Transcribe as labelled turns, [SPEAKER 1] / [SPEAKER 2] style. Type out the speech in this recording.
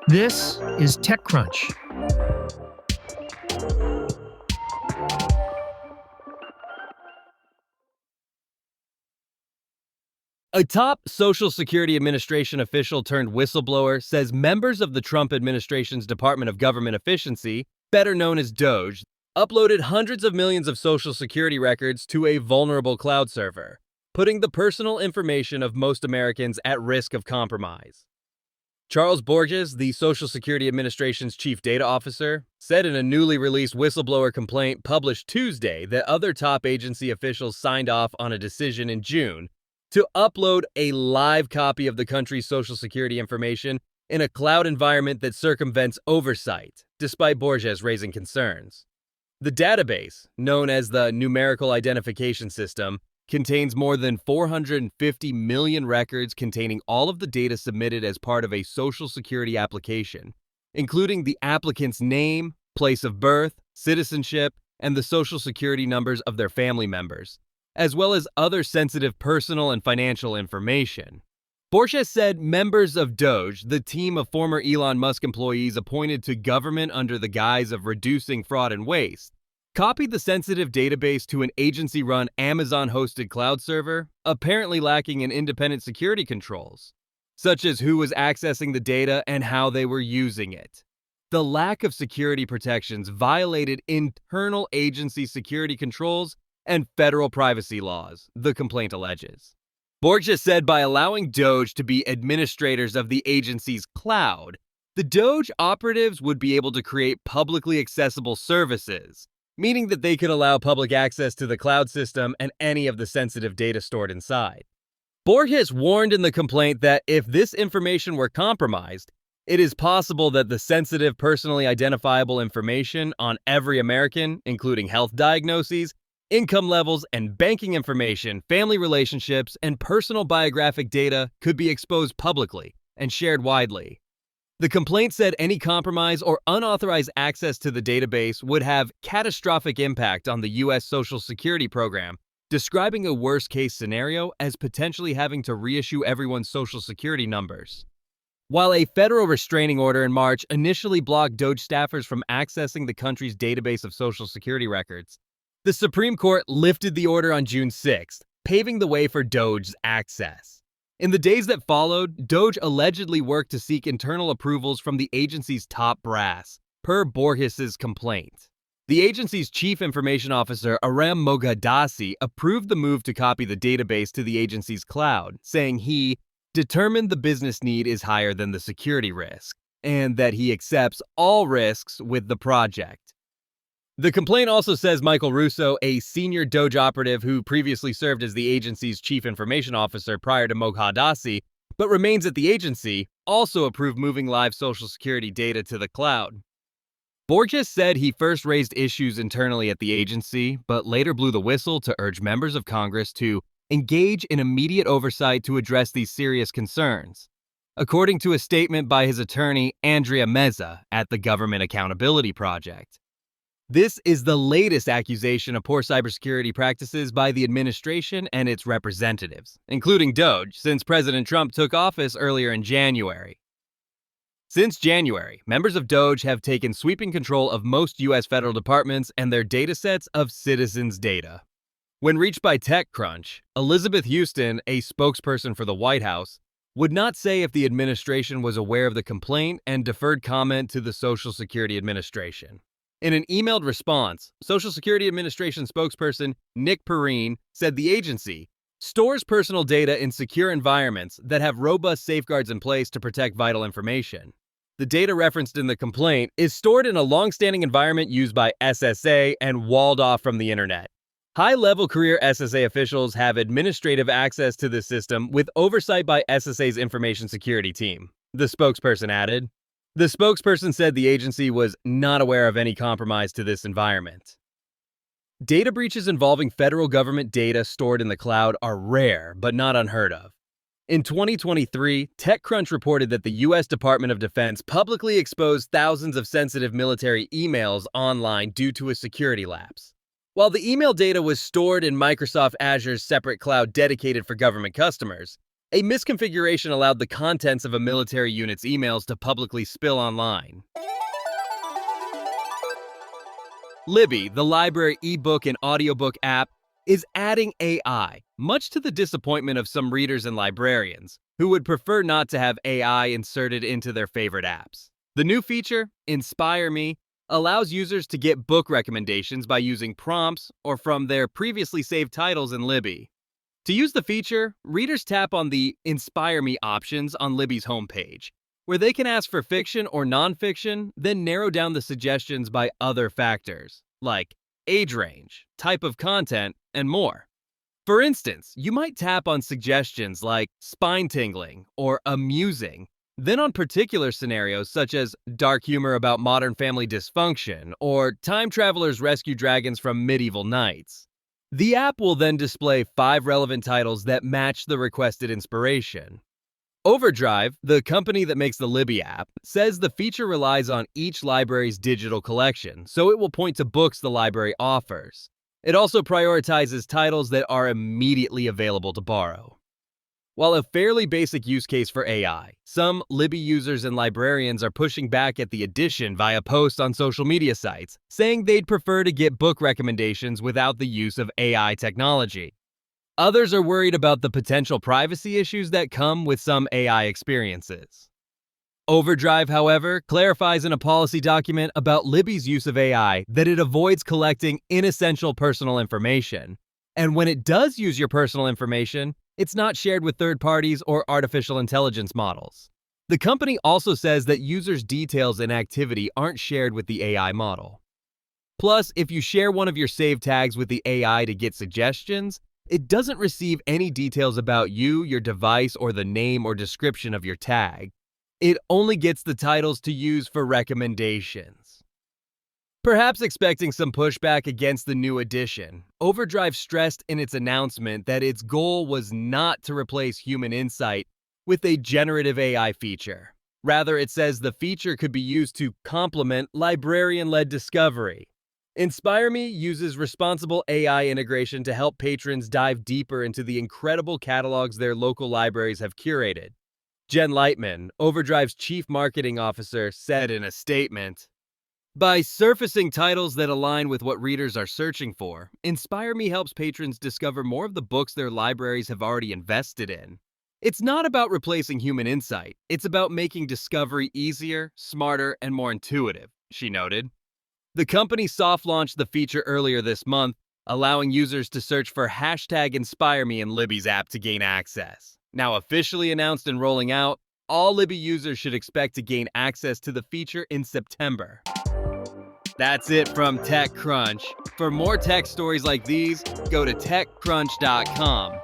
[SPEAKER 1] This is TechCrunch.
[SPEAKER 2] A top Social Security Administration official turned whistleblower says members of the Trump administration's Department of Government Efficiency, better known as DOGE, uploaded hundreds of millions of Social Security records to a vulnerable cloud server, putting the personal information of most Americans at risk of compromise. Charles Borges, the Social Security Administration's chief data officer, said in a newly released whistleblower complaint published Tuesday that other top agency officials signed off on a decision in June to upload a live copy of the country's Social Security information in a cloud environment that circumvents oversight, despite Borges raising concerns. The database, known as the Numerical Identification System, contains more than 450 million records containing all of the data submitted as part of a Social Security application, including the applicant's name, place of birth, citizenship, and the Social Security numbers of their family members, as well as other sensitive personal and financial information. Borges said members of DOGE, the team of former Elon Musk employees appointed to government under the guise of reducing fraud and waste, copied the sensitive database to an agency-run Amazon-hosted cloud server, apparently lacking in independent security controls, such as who was accessing the data and how they were using it. The lack of security protections violated internal agency security controls and federal privacy laws, the complaint alleges. Borges said by allowing DOGE to be administrators of the agency's cloud, the DOGE operatives would be able to create publicly accessible services, meaning that they could allow public access to the cloud system and any of the sensitive data stored inside. Borges warned in the complaint that if this information were compromised, it is possible that the sensitive personally identifiable information on every American, including health diagnoses, income levels, and banking information, family relationships, and personal biographic data could be exposed publicly and shared widely. The complaint said any compromise or unauthorized access to the database would have catastrophic impact on the U.S. Social Security program, describing a worst-case scenario as potentially having to reissue everyone's Social Security numbers. While a federal restraining order in March initially blocked DOGE staffers from accessing the country's database of Social Security records, the Supreme Court lifted the order on June 6th, paving the way for DOGE's access. In the days that followed, DOGE allegedly worked to seek internal approvals from the agency's top brass, per Borges' complaint. The agency's chief information officer, Aram Moghadassi, approved the move to copy the database to the agency's cloud, saying he determined the business need is higher than the security risk, and that he accepts all risks with the project. The complaint also says Michael Russo, a senior DOGE operative who previously served as the agency's chief information officer prior to Moghadassi, but remains at the agency, also approved moving live Social Security data to the cloud. Borges said he first raised issues internally at the agency, but later blew the whistle to urge members of Congress to engage in immediate oversight to address these serious concerns, according to a statement by his attorney, Andrea Meza, at the Government Accountability Project. This is the latest accusation of poor cybersecurity practices by the administration and its representatives, including DOGE, since President Trump took office earlier in January. Since January, members of DOGE have taken sweeping control of most U.S. federal departments and their datasets of citizens' data. When reached by TechCrunch, Elizabeth Houston, a spokesperson for the White House, would not say if the administration was aware of the complaint and deferred comment to the Social Security Administration. In an emailed response, Social Security Administration spokesperson Nick Perrine said the agency stores personal data in secure environments that have robust safeguards in place to protect vital information. The data referenced in the complaint is stored in a long-standing environment used by SSA and walled off from the internet. High-level career SSA officials have administrative access to this system with oversight by SSA's information security team, the spokesperson added. The spokesperson said the agency was not aware of any compromise to this environment. Data breaches involving federal government data stored in the cloud are rare, but not unheard of. In 2023, TechCrunch reported that the U.S. Department of Defense publicly exposed thousands of sensitive military emails online due to a security lapse. While the email data was stored in Microsoft Azure's separate cloud dedicated for government customers, A misconfiguration allowed the contents of a military unit's emails to publicly spill online. Libby, the library ebook and audiobook app, is adding AI, much to the disappointment of some readers and librarians, who would prefer not to have AI inserted into their favorite apps. The new feature, Inspire Me, allows users to get book recommendations by using prompts or from their previously saved titles in Libby. To use the feature, readers tap on the Inspire Me options on Libby's homepage, where they can ask for fiction or nonfiction, then narrow down the suggestions by other factors, like age range, type of content, and more. For instance, you might tap on suggestions like spine-tingling or amusing, then on particular scenarios such as dark humor about modern family dysfunction or time travelers rescue dragons from medieval knights. The app will then display 5 relevant titles that match the requested inspiration. Overdrive, the company that makes the Libby app, says the feature relies on each library's digital collection, so it will point to books the library offers. It also prioritizes titles that are immediately available to borrow. While a fairly basic use case for AI, some Libby users and librarians are pushing back at the addition via posts on social media sites, saying they'd prefer to get book recommendations without the use of AI technology. Others are worried about the potential privacy issues that come with some AI experiences. Overdrive, however, clarifies in a policy document about Libby's use of AI that it avoids collecting inessential personal information. And when it does use your personal information, it's not shared with third parties or artificial intelligence models. The company also says that users' details and activity aren't shared with the AI model. Plus, if you share one of your saved tags with the AI to get suggestions, it doesn't receive any details about you, your device, or the name or description of your tag. It only gets the titles to use for recommendations. Perhaps expecting some pushback against the new addition, Overdrive stressed in its announcement that its goal was not to replace human insight with a generative AI feature. Rather, it says the feature could be used to complement librarian-led discovery. Inspire Me uses responsible AI integration to help patrons dive deeper into the incredible catalogs their local libraries have curated. Jen Lightman, Overdrive's chief marketing officer, said in a statement, "By surfacing titles that align with what readers are searching for, Inspire Me helps patrons discover more of the books their libraries have already invested in. It's not about replacing human insight, it's about making discovery easier, smarter, and more intuitive," she noted. The company soft-launched the feature earlier this month, allowing users to search for #InspireMe in Libby's app to gain access. Now officially announced and rolling out, all Libby users should expect to gain access to the feature in September. That's it from TechCrunch. For more tech stories like these, go to TechCrunch.com.